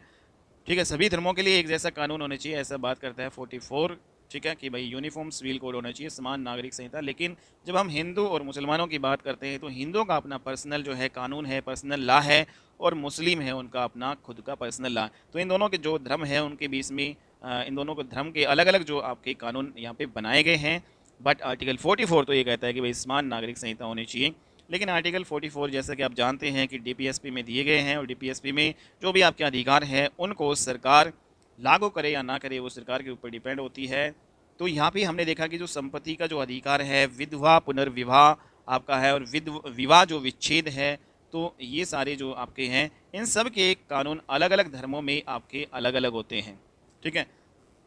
ठीक है, सभी धर्मों के लिए एक जैसा कानून होना चाहिए, ऐसा बात करता है 44, ठीक है, कि भाई यूनिफॉर्म सिविल कोड होना चाहिए, समान नागरिक संहिता। लेकिन जब हम हिंदू और मुसलमानों की बात करते हैं तो हिंदुओं का अपना पर्सनल जो है कानून है, पर्सनल लॉ है, और मुस्लिम है उनका अपना खुद का पर्सनल लॉ। तो इन दोनों के जो धर्म है उनके बीच में इन दोनों के धर्म के अलग अलग जो आपके कानून यहाँ पे बनाए गए हैं। बट आर्टिकल 44 तो ये कहता है कि भाई समान नागरिक संहिता होनी चाहिए। लेकिन आर्टिकल 44 जैसा कि आप जानते हैं कि डीपीएसपी में दिए गए हैं, और डीपीएसपी में जो भी आपके अधिकार हैं उनको सरकार लागू करे या ना करे वो सरकार के ऊपर डिपेंड होती है। तो यहाँ पे हमने देखा कि जो संपत्ति का जो अधिकार है, विधवा पुनर्विवाह आपका है, और विवाह जो विच्छेद है, तो ये सारे जो आपके हैं इन सब के कानून अलग अलग धर्मों में आपके अलग अलग होते हैं, ठीक है।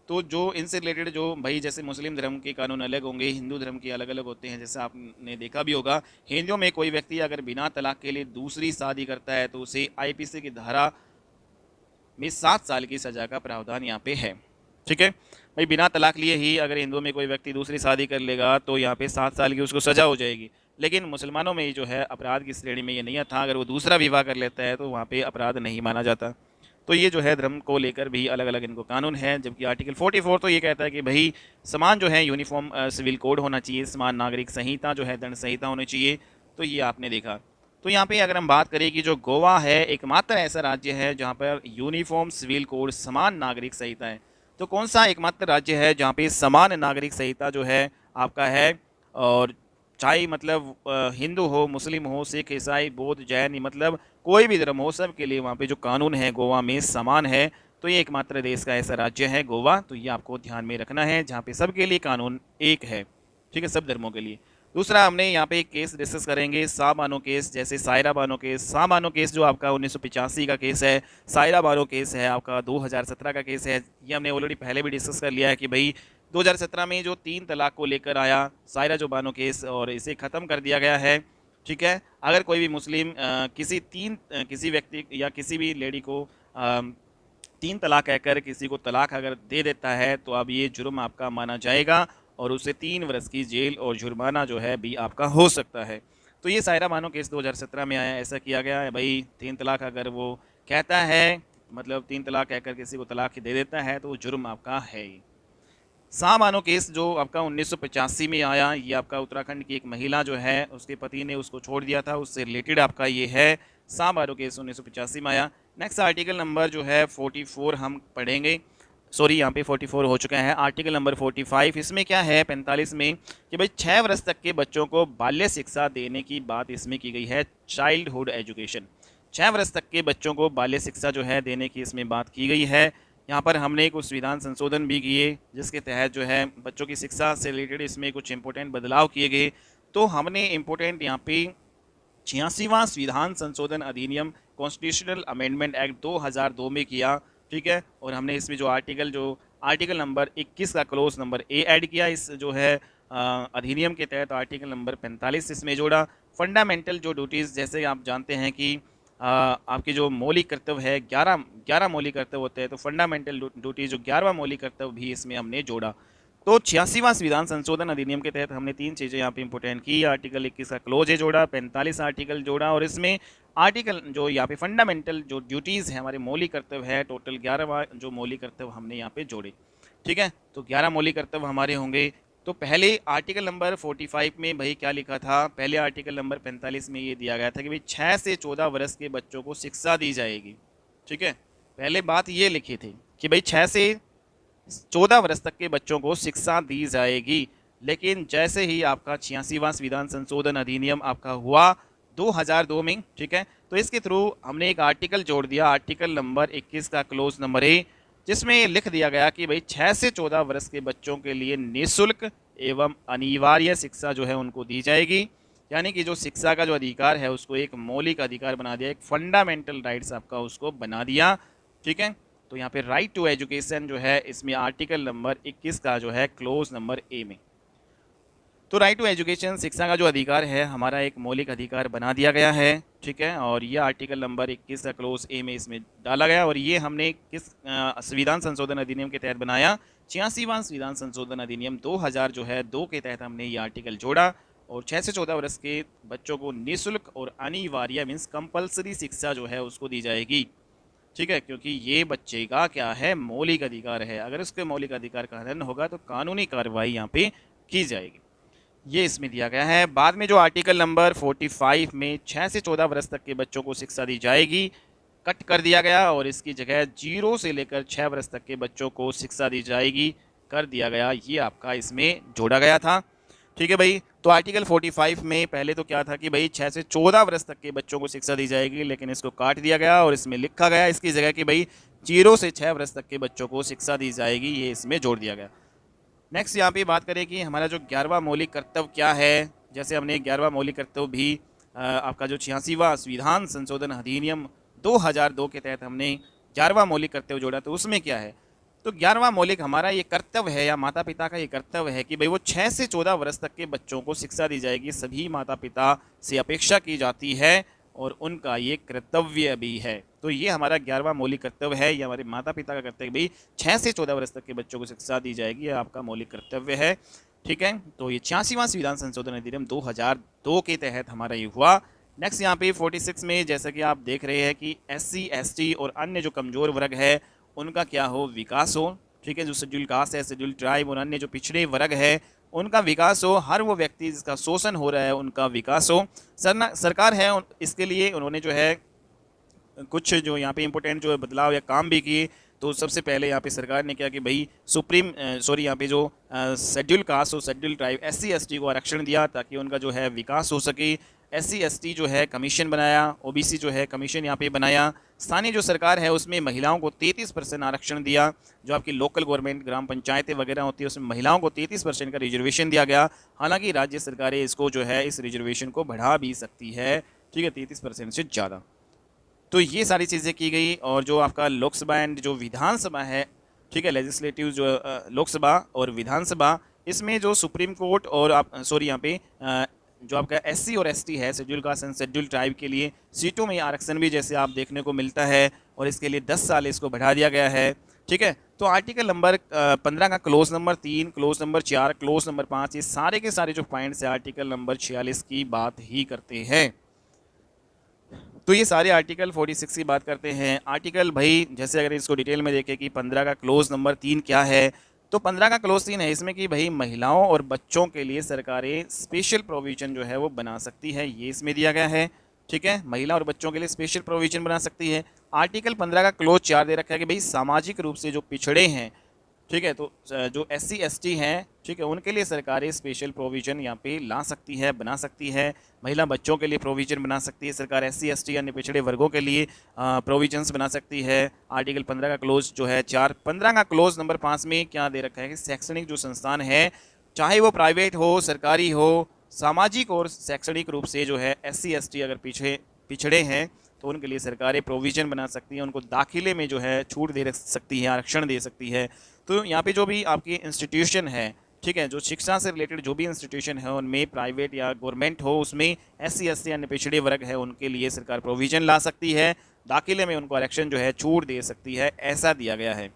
तो जो इनसे रिलेटेड जो भाई जैसे मुस्लिम धर्म के कानून अलग होंगे, हिंदू धर्म के अलग अलग होते हैं। जैसे आपने देखा भी होगा, हिंदुओं में कोई व्यक्ति अगर बिना तलाक के लिए दूसरी शादी करता है तो उसे आईपीसी की धारा में 7 साल की सज़ा का प्रावधान यहाँ पे है, ठीक है। भाई बिना तलाक लिए ही अगर हिंदुओं में कोई व्यक्ति दूसरी शादी कर लेगा तो यहाँ पे 7 साल की उसको सज़ा हो जाएगी। लेकिन मुसलमानों में जो है अपराध की श्रेणी में ये नहीं था, अगर वो दूसरा विवाह कर लेता है तो वहाँ पे अपराध नहीं माना जाता। तो ये जो है धर्म को लेकर भी अलग अलग इनको कानून है। जबकि आर्टिकल 44 तो ये कहता है कि भाई समान जो है यूनिफॉर्म सिविल कोड होना चाहिए, समान नागरिक संहिता जो है दंड संहिता होनी चाहिए। तो ये आपने देखा। तो यहाँ पे अगर हम बात करें कि जो गोवा है एकमात्र ऐसा राज्य है जहाँ पर यूनिफॉर्म सिविल कोड समान नागरिक संहिता है। तो कौन सा एकमात्र राज्य है जहाँ पे समान नागरिक संहिता जो है आपका है, और चाहे मतलब हिंदू हो, मुस्लिम हो, सिख, ईसाई, बौद्ध, जैन, मतलब कोई भी धर्म हो, सब के लिए वहाँ पे जो कानून है गोवा में समान है। तो ये एकमात्र देश का ऐसा राज्य है गोवा, तो ये आपको ध्यान में रखना है जहाँ पे सबके लिए कानून एक है, ठीक है, सब धर्मों के लिए। दूसरा हमने यहाँ पे एक केस डिस्कस करेंगे, सा बानो केस, जैसे सायरा बानो केस। सा बानो केस जो आपका 1985 का केस है, सायरा बानो केस है आपका 2017 का केस है। ये हमने ऑलरेडी पहले भी डिस्कस कर लिया है कि भाई 2017 में जो 3 तलाक को लेकर आया सायरा जो बानो केस, और इसे ख़त्म कर दिया गया है, ठीक है। अगर कोई भी मुस्लिम किसी व्यक्ति या किसी भी लेडी को 3 तलाक कहकर किसी को तलाक अगर दे देता है तो अब ये जुर्म आपका माना जाएगा और उसे 3 वर्ष की जेल और जुर्माना जो है भी आपका हो सकता है। तो ये सायरा बानो केस 2017 में आया, ऐसा किया गया है भाई 3 तलाक अगर वो कहता है, मतलब 3 तलाक कहकर किसी को तलाक दे देता है तो वो जुर्म आपका है ही। सा बानो केस जो आपका 1985 में आया, ये आपका उत्तराखंड की एक महिला जो है उसके पति ने उसको छोड़ दिया था, उससे रिलेटेड आपका ये है सा बानो केस 1985 में आया। नेक्स्ट आर्टिकल नंबर जो है 44 हम पढ़ेंगे, सॉरी यहाँ पे 44 हो चुका है। आर्टिकल नंबर 45, इसमें क्या है 45 में कि भाई 6 वर्ष तक के बच्चों को बाल्य शिक्षा देने की बात इसमें की गई है, चाइल्डहुड एजुकेशन। 6 वर्ष तक के बच्चों को बाल्य शिक्षा जो है देने की इसमें बात की गई है। यहाँ पर हमने कुछ संविधान संशोधन भी किए जिसके तहत जो है बच्चों की शिक्षा से रिलेटेड इसमें कुछ इंपॉर्टेंट बदलाव किए गए। तो हमने इंपॉर्टेंट यहाँ पे 86वां संविधान संशोधन अधिनियम कॉन्स्टिट्यूशनल अमेंडमेंट एक्ट 2002 में किया, ठीक है। और हमने इसमें जो आर्टिकल नंबर 21 का क्लोज नंबर ए ऐड किया इस जो है अधिनियम के तहत। आर्टिकल नंबर 45 इसमें जोड़ा। फंडामेंटल जो ड्यूटीज़, जैसे आप जानते हैं कि आपके जो मौलिक कर्तव्य है 11 मौलिक कर्तव्य होते हैं, तो फंडामेंटल ड्यूटी जो 11वां मौलिक कर्तव्य भी इसमें हमने जोड़ा। तो 86वां संविधान संशोधन अधिनियम के तहत हमने 3 चीज़ें यहाँ पे इंपॉर्टेंट की। आर्टिकल 21 का क्लोज है जोड़ा, 45 आर्टिकल जोड़ा, और इसमें आर्टिकल जो यहाँ पे फंडामेंटल जो ड्यूटीज़ है हमारे मौलिक कर्तव्य है, टोटल 11 जो मौलिक कर्तव्य हमने यहाँ पे जोड़े, ठीक है। तो 11 मौलिक कर्तव्य हमारे होंगे। तो पहले आर्टिकल नंबर 45 में भाई क्या लिखा था, पहले आर्टिकल नंबर 45 में ये दिया गया था कि भाई 6 से 14 वर्ष के बच्चों को शिक्षा दी जाएगी, ठीक है। पहले बात ये लिखी थी कि भाई 6 से 14 वर्ष तक के बच्चों को शिक्षा दी जाएगी। लेकिन जैसे ही आपका 86वां संविधान संशोधन अधिनियम आपका हुआ 2002 में, ठीक है, तो इसके थ्रू हमने एक आर्टिकल जोड़ दिया, आर्टिकल नंबर 21 का क्लोज नंबर ए, जिसमें लिख दिया गया कि भाई 6 से 14 वर्ष के बच्चों के लिए निःशुल्क एवं अनिवार्य शिक्षा जो है उनको दी जाएगी। यानी कि जो शिक्षा का जो अधिकार है उसको एक मौलिक अधिकार बना दिया, एक फंडामेंटल राइट्स आपका उसको बना दिया, ठीक है। तो यहाँ पे राइट टू एजुकेशन जो है इसमें आर्टिकल नंबर 21 का जो है क्लोज नंबर ए में, तो राइट टू एजुकेशन शिक्षा का जो अधिकार है हमारा एक मौलिक अधिकार बना दिया गया है, ठीक है। और ये आर्टिकल नंबर 21 का क्लोज ए में इसमें डाला गया, और ये हमने किस संविधान संशोधन अधिनियम के तहत बनाया, 86वां संविधान संशोधन अधिनियम 2000 जो है 2 के तहत हमने ये आर्टिकल जोड़ा। और 6 से 14 वर्ष के बच्चों को निःशुल्क और अनिवार्य मीन्स कंपल्सरी शिक्षा जो है उसको दी जाएगी, ठीक है, क्योंकि ये बच्चे का क्या है मौलिक अधिकार है। अगर उसके मौलिक अधिकार का हनन होगा तो कानूनी कार्रवाई यहाँ पे की जाएगी, ये इसमें दिया गया है। बाद में जो आर्टिकल नंबर 45 में 6 से 14 वर्ष तक के बच्चों को शिक्षा दी जाएगी कट कर दिया गया, और इसकी जगह 0 से लेकर 6 वर्ष तक के बच्चों को शिक्षा दी जाएगी कर दिया गया, ये आपका इसमें जोड़ा गया था, ठीक है भाई। तो आर्टिकल 45 में पहले तो क्या था कि भाई 6 से 14 वर्ष तक के बच्चों को शिक्षा दी जाएगी, लेकिन इसको काट दिया गया और इसमें लिखा गया इसकी जगह कि भाई 0 से 6 वर्ष तक के बच्चों को शिक्षा दी जाएगी, ये इसमें जोड़ दिया गया। नेक्स्ट यहाँ पे बात करें कि हमारा जो 11वां मौलिक कर्तव्य क्या है, जैसे हमने 11वां मौलिक कर्तव्य भी आपका जो 86वां संविधान संशोधन अधिनियम 2002 के तहत हमने 11वां मौलिक कर्तव्य जोड़ा, तो उसमें क्या है, तो 11वां मौलिक हमारा ये कर्तव्य है या माता पिता का ये कर्तव्य है कि भाई वो 6 से 14 वर्ष तक के बच्चों को शिक्षा दी जाएगी, सभी माता पिता से अपेक्षा की जाती है और उनका ये कर्तव्य भी है। तो ये हमारा 11वां मौलिक कर्तव्य है, ये हमारे माता पिता का कर्तव्य भी 6 से 14 वर्ष तक के बच्चों को शिक्षा दी जाएगी, ये आपका मौलिक कर्तव्य है, ठीक है। तो ये 86वां संविधान संशोधन अधिनियम 2002 के तहत हमारा ये हुआ। नेक्स्ट यहाँ पे 46 में जैसा कि आप देख रहे हैं कि SC ST और अन्य जो कमज़ोर वर्ग है उनका क्या हो विकास हो, ठीक है। जो शेड्यूल कास्ट है, शेड्यूल ट्राइब और अन्य जो पिछड़े वर्ग है उनका विकास हो, हर वो व्यक्ति जिसका शोषण हो रहा है उनका विकास हो। सरकार है इसके लिए उन्होंने जो है कुछ जो यहाँ पे इम्पोर्टेंट जो बदलाव या काम भी किए, तो सबसे पहले यहाँ पे सरकार ने क्या कि भाई यहाँ पे जो शेड्यूल कास्ट और शेड्यूल ट्राइब SC ST को आरक्षण दिया ताकि उनका जो है विकास हो सके। SC ST जो है कमीशन बनाया, OBC जो है कमीशन यहाँ पे बनाया। स्थानीय जो सरकार है उसमें महिलाओं को 33% आरक्षण दिया। जो आपकी लोकल गवर्नमेंट ग्राम पंचायतें वगैरह होती है उसमें महिलाओं को 33% का रिजर्वेशन दिया गया। हालांकि राज्य सरकारें इसको जो है इस रिजर्वेशन को बढ़ा भी सकती है, ठीक है, 33% से ज़्यादा। तो ये सारी चीज़ें की गई। और जो आपका लोकसभा एंड जो विधानसभा है, ठीक है, लेजिस्लेटिव जो लोकसभा और विधानसभा, इसमें जो सुप्रीम कोर्ट और यहाँ पे जो आपका SC और ST है, schedule caste and schedule tribe के लिए सीटों में आरक्षण भी जैसे आप देखने को मिलता है और इसके लिए 10 साल इसको बढ़ा दिया गया है, ठीक है। तो आर्टिकल नंबर 15 का close number 3, close number 4, close number 5, ये सारे के सारे जो पॉइंट्स है आर्टिकल नंबर 46 की बात ही करते हैं। तो ये सारे आर्टिकल 46 की बात करते हैं। आर्टिकल भाई जैसे अगर इसको डिटेल में देखें कि 15 का क्लोज नंबर 3 क्या है, तो 15 का क्लोज 3 है इसमें कि भाई महिलाओं और बच्चों के लिए सरकारें स्पेशल प्रोविजन जो है वो बना सकती है, ये इसमें दिया गया है, ठीक है। महिला और बच्चों के लिए स्पेशल प्रोविजन बना सकती है। आर्टिकल 15 का क्लोज 4 दे रखा है कि भाई सामाजिक रूप से जो पिछड़े हैं, ठीक है, तो जो SC ST हैं, ठीक है, उनके लिए सरकारें स्पेशल प्रोविज़न यहाँ पे ला सकती है, बना सकती है। महिला बच्चों के लिए प्रोविज़न बना सकती है सरकार, SC ST यानी पिछड़े वर्गों के लिए प्रोविजंस बना सकती है। आर्टिकल 15 का क्लोज जो है 4। 15 का क्लोज नंबर 5 में क्या दे रखा है कि शैक्षणिक जो संस्थान है, चाहे वो प्राइवेट हो, सरकारी हो, सामाजिक और शैक्षणिक रूप से जो है SC ST अगर पिछड़े हैं तो उनके लिए सरकारें प्रोविज़न बना सकती हैं, उनको दाखिले में जो है छूट दे सकती है, आरक्षण दे सकती है। तो यहाँ पे जो भी आपकी इंस्टीट्यूशन है, ठीक है, जो शिक्षा से रिलेटेड जो भी इंस्टीट्यूशन है उनमें प्राइवेट या गवर्नमेंट हो उसमें SC ST यानी पिछड़े वर्ग है उनके लिए सरकार प्रोविज़न ला सकती है, दाखिले में उनको आरक्षण जो है छूट दे सकती है, ऐसा दिया गया है।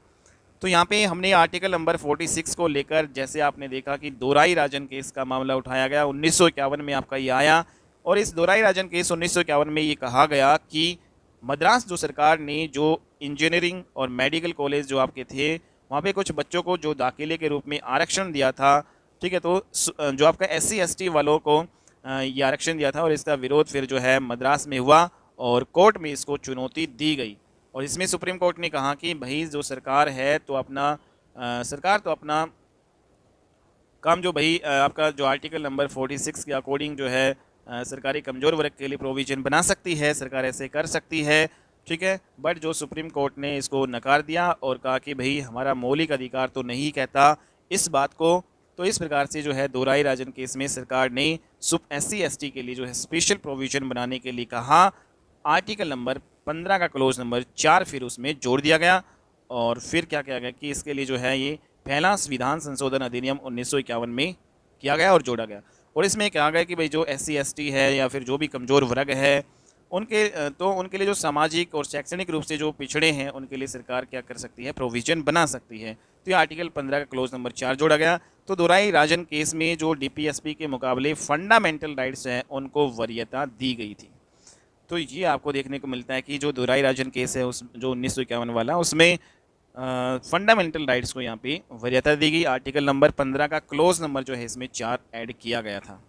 तो यहाँ पे हमने आर्टिकल नंबर 46 को लेकर जैसे आपने देखा कि दोराई राजन केस का मामला उठाया गया, 1951 में आपका ये आया। और इस दोराई राजन केस 1951 में ये कहा गया कि मद्रास जो सरकार ने जो इंजीनियरिंग और मेडिकल कॉलेज जो आपके थे वहाँ पे कुछ बच्चों को जो दाखिले के रूप में आरक्षण दिया था, ठीक है, तो जो आपका SC ST वालों को ये आरक्षण दिया था और इसका विरोध फिर जो है मद्रास में हुआ और कोर्ट में इसको चुनौती दी गई। और इसमें सुप्रीम कोर्ट ने कहा कि भाई जो सरकार है तो सरकार तो अपना काम जो भाई आपका जो आर्टिकल नंबर 46 के अकॉर्डिंग जो है सरकारी कमज़ोर वर्ग के लिए प्रोविज़न बना सकती है, सरकार ऐसे कर सकती है, ठीक है। बट जो सुप्रीम कोर्ट ने इसको नकार दिया और कहा कि भाई हमारा मौलिक अधिकार तो नहीं कहता इस बात को। तो इस प्रकार से जो है दोराई राजन केस में सरकार ने SC ST के लिए जो है स्पेशल प्रोविज़न बनाने के लिए कहा। आर्टिकल नंबर 15 का क्लोज नंबर 4 फिर उसमें जोड़ दिया गया और फिर क्या किया गया कि इसके लिए जो है ये पहला संविधान संशोधन अधिनियम 1951 में किया गया और जोड़ा गया। और इसमें कहा गया कि भाई जो SC ST है या फिर जो भी कमज़ोर वर्ग है उनके लिए जो सामाजिक और शैक्षणिक रूप से जो पिछड़े हैं उनके लिए सरकार क्या कर सकती है, प्रोविज़न बना सकती है। तो ये आर्टिकल 15 का क्लोज नंबर 4 जोड़ा गया। तो दोराई राजन केस में जो DPSP के मुकाबले फंडामेंटल राइट्स हैं उनको वरीयता दी गई थी। तो ये आपको देखने को मिलता है कि जो दोराई राजन केस है उस जो 1951 वाला उसमें फंडामेंटल राइट्स को यहाँ पे वरीयता दी गई। आर्टिकल नंबर 15 का क्लोज नंबर जो है इसमें 4 ऐड किया गया था।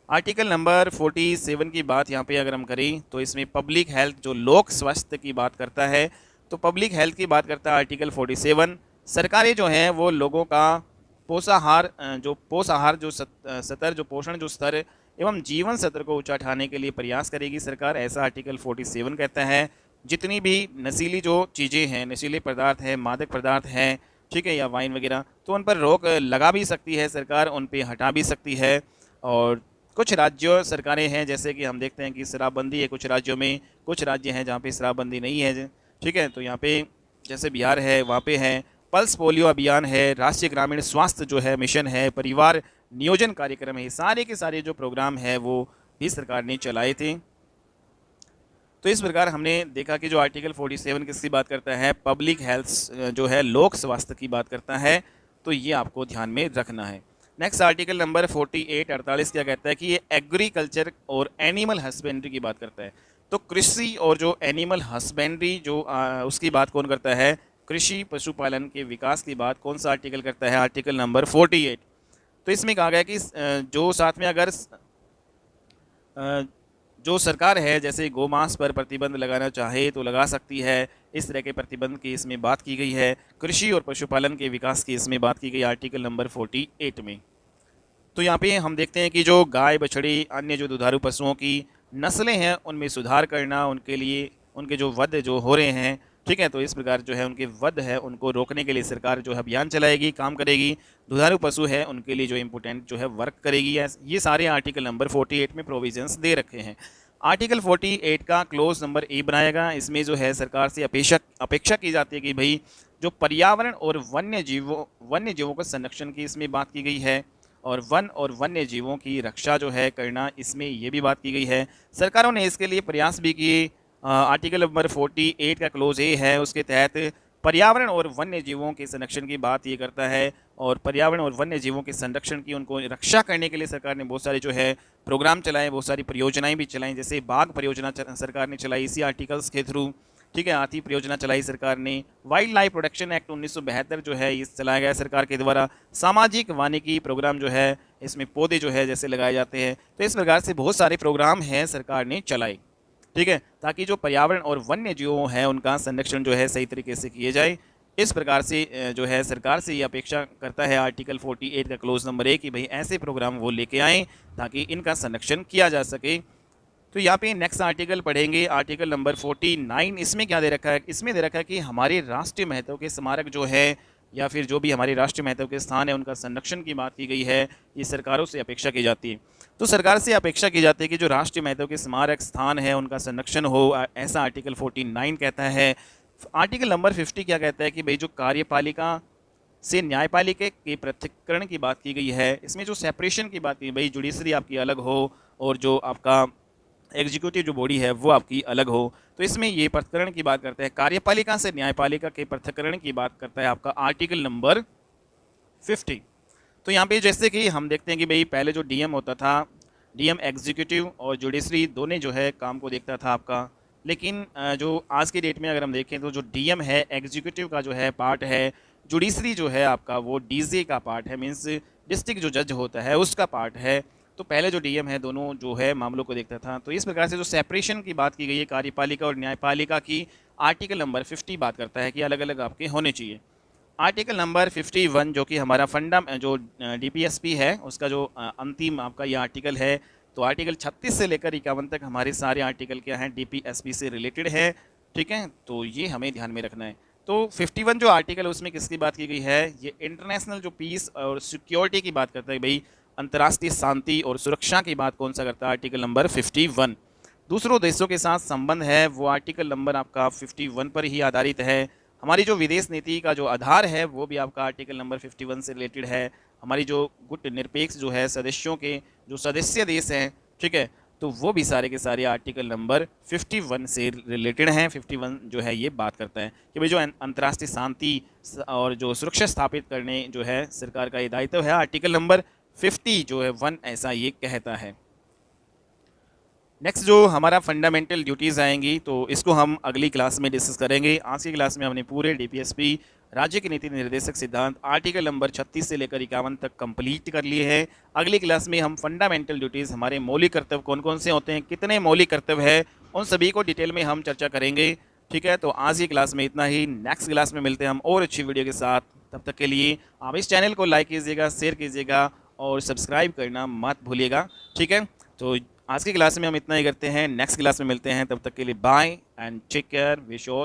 आर्टिकल नंबर 47 की बात यहाँ पे अगर हम करें तो इसमें पब्लिक हेल्थ जो लोक स्वास्थ्य की बात करता है, तो पब्लिक हेल्थ की बात करता है आर्टिकल 47। सरकारें जो हैं वो लोगों का पोषाहार जो स्तर जो पोषण जो स्तर एवं जीवन स्तर को ऊंचा उठाने के लिए प्रयास करेगी सरकार, ऐसा आर्टिकल 47 कहता है। जितनी भी नशीली जो चीज़ें हैं, नशीले पदार्थ हैं, मादक पदार्थ हैं, ठीक है, या वाइन वगैरह, तो उन पर रोक लगा भी सकती है सरकार, उन पे हटा भी सकती है। और कुछ राज्यों सरकारें हैं जैसे कि हम देखते हैं कि शराबबंदी है कुछ राज्यों में, कुछ राज्य हैं जहाँ पे शराबबंदी नहीं है, ठीक है। तो यहाँ पे जैसे बिहार है वहाँ पे है पल्स पोलियो अभियान है, राष्ट्रीय ग्रामीण स्वास्थ्य जो है मिशन है, परिवार नियोजन कार्यक्रम है, सारे के सारे जो प्रोग्राम है वो भी सरकार ने चलाए थे। तो इस प्रकार हमने देखा कि जो आर्टिकल 47 किसकी बात करता है, पब्लिक हेल्थ जो है लोक स्वास्थ्य की बात करता है, तो ये आपको ध्यान में रखना है। नेक्स्ट आर्टिकल नंबर 48 क्या कहता है कि ये एग्रीकल्चर और एनिमल हस्बेंड्री की बात करता है। तो कृषि और जो एनिमल हस्बेंड्री जो उसकी बात कौन करता है, कृषि पशुपालन के विकास की बात कौन सा आर्टिकल करता है, आर्टिकल नंबर 48। तो इसमें कहा गया कि जो साथ में अगर जो सरकार है जैसे गोमांस पर प्रतिबंध लगाना चाहे तो लगा सकती है, इस तरह के प्रतिबंध की इसमें बात की गई है। कृषि और पशुपालन के विकास की इसमें बात की गई आर्टिकल नंबर 48 में। तो यहाँ पे हम देखते हैं कि जो गाय, बछड़ी, अन्य जो दुधारू पशुओं की नस्लें हैं उनमें सुधार करना, उनके लिए उनके जो वध जो हो रहे हैं, ठीक है, तो इस प्रकार जो है उनके वध है उनको रोकने के लिए सरकार जो है अभियान चलाएगी, काम करेगी। दुधारू पशु है उनके लिए जो इम्पोर्टेंट जो है वर्क करेगी। ये सारे आर्टिकल नंबर 48 में प्रोविजंस दे रखे हैं। आर्टिकल 48 का क्लोज नंबर ए बनाएगा। इसमें जो है सरकार से अपेक्षा की जाती है कि भाई जो पर्यावरण और वन्य जीवों का संरक्षण की इसमें बात की गई है, और वन और वन्य जीवों की रक्षा जो है करना, इसमें ये भी बात की गई है। सरकारों ने इसके लिए प्रयास भी किए। आर्टिकल नंबर 48 का क्लोज ए है, उसके तहत पर्यावरण और वन्य जीवों के संरक्षण की बात ये करता है, और पर्यावरण और वन्य जीवों के संरक्षण की उनको रक्षा करने के लिए सरकार ने बहुत सारे जो है प्रोग्राम चलाए, बहुत सारी परियोजनाएं भी चलाई। जैसे बाघ परियोजना सरकार ने चलाई इसी आर्टिकल्स के थ्रू, ठीक है। हाथी परियोजना चलाई सरकार ने। वाइल्ड लाइफ प्रोटेक्शन एक्ट 1972 जो है ये चलाया गया सरकार के द्वारा। सामाजिक वानिकी प्रोग्राम जो है, इसमें पौधे जो है जैसे लगाए जाते हैं। तो इस प्रकार से बहुत सारे प्रोग्राम हैं सरकार ने चलाए, ठीक है, ताकि जो पर्यावरण और वन्य जीवों हैं उनका संरक्षण जो है सही तरीके से किए जाए। इस प्रकार से जो है सरकार से ये अपेक्षा करता है आर्टिकल 48 का क्लोज नंबर ए कि भाई ऐसे प्रोग्राम वो लेके आएँ ताकि इनका संरक्षण किया जा सके। तो यहाँ पे नेक्स्ट आर्टिकल पढ़ेंगे, आर्टिकल नंबर 49। इसमें क्या दे रखा है? इसमें दे रखा है कि हमारे राष्ट्रीय महत्व के स्मारक जो है या फिर जो भी हमारे राष्ट्रीय महत्व के स्थान है उनका संरक्षण की बात की गई है। ये सरकारों से अपेक्षा की जाती है। तो सरकार से अपेक्षा की जाती है कि जो राष्ट्रीय महत्व के स्मारक स्थान है उनका संरक्षण हो, ऐसा आर्टिकल 49 कहता है। आर्टिकल नंबर 50 क्या कहता है कि भाई जो कार्यपालिका से न्यायपालिका के पृथक्करण की बात की गई है, इसमें जो सेपरेशन की बात की, भाई जुडिशरी आपकी अलग हो और जो आपका एग्जीक्यूटिव जो बॉडी है वो आपकी अलग हो। तो इसमें ये पृथक्करण की बात करता है, कार्यपालिका से न्यायपालिका के पृथक्करण की बात करता है आपका आर्टिकल नंबर 50। तो यहाँ पे जैसे कि हम देखते हैं कि भाई पहले जो डीएम होता था, डीएम एग्जीक्यूटिव और जुडिशरी दोनों जो है काम को देखता था आपका। लेकिन जो आज की डेट में अगर हम देखें तो जो डीएम है एग्जीक्यूटिव का जो है पार्ट है, जुडिशरी जो है आपका वो डीजे का पार्ट है, मीन्स डिस्ट्रिक्ट जो जज होता है उसका पार्ट है। तो पहले जो डीएम है दोनों जो है मामलों को देखता था। तो इस प्रकार से जो सेपरेशन की बात की गई है कार्यपालिका और न्यायपालिका की, आर्टिकल नंबर 50 बात करता है कि अलग अलग आपके होने चाहिए। आर्टिकल नंबर 51 जो कि हमारा जो डीपीएसपी है उसका जो अंतिम आपका ये आर्टिकल है। तो आर्टिकल 36 से लेकर 51 तक हमारे सारे आर्टिकल क्या हैं, डीपीएसपी से रिलेटेड है, ठीक है। तो ये हमें ध्यान में रखना है। तो 51 जो आर्टिकल है उसमें किसकी बात की गई है, ये इंटरनेशनल जो पीस और सिक्योरिटी की बात करता है, भाई अंतर्राष्ट्रीय शांति और सुरक्षा की बात कौन सा करता है, आर्टिकल नंबर 51। दूसरों देशों के साथ संबंध है वो आर्टिकल नंबर आपका 51 पर ही आधारित है। हमारी जो विदेश नीति का जो आधार है वो भी आपका आर्टिकल नंबर 51 से रिलेटेड है। हमारी जो गुट निरपेक्ष जो है सदस्यों के जो सदस्य देश हैं, ठीक है, तो वो भी सारे के सारे आर्टिकल नंबर 51 से रिलेटेड हैं। 51 जो है ये बात करता है कि भाई जो अंतर्राष्ट्रीय शांति और जो सुरक्षा स्थापित करने जो है सरकार का ये दायित्व है। आर्टिकल नंबर 50 जो है 1 ऐसा ये कहता है। नेक्स्ट जो हमारा फंडामेंटल ड्यूटीज़ आएंगी तो इसको हम अगली क्लास में डिस्कस करेंगे। आज की क्लास में हमने पूरे डीपीएसपी राज्य के नीति निर्देशक सिद्धांत आर्टिकल नंबर 36 से लेकर 51 तक कंप्लीट कर लिए हैं। अगली क्लास में हम फंडामेंटल ड्यूटीज़, हमारे मौलिक कर्तव्य कौन कौन से होते हैं, कितने मौलिक कर्तव्य है, उन सभी को डिटेल में हम चर्चा करेंगे, ठीक है। तो आज की क्लास में इतना ही। नेक्स्ट क्लास में मिलते हैं हम और अच्छी वीडियो के साथ। तब तक के लिए आप इस चैनल को लाइक कीजिएगा, शेयर कीजिएगा और सब्सक्राइब करना मत भूलिएगा, ठीक है। तो आज की क्लास में हम इतना ही करते हैं, नेक्स्ट क्लास में मिलते हैं। तब तक के लिए bye and take care, wish all.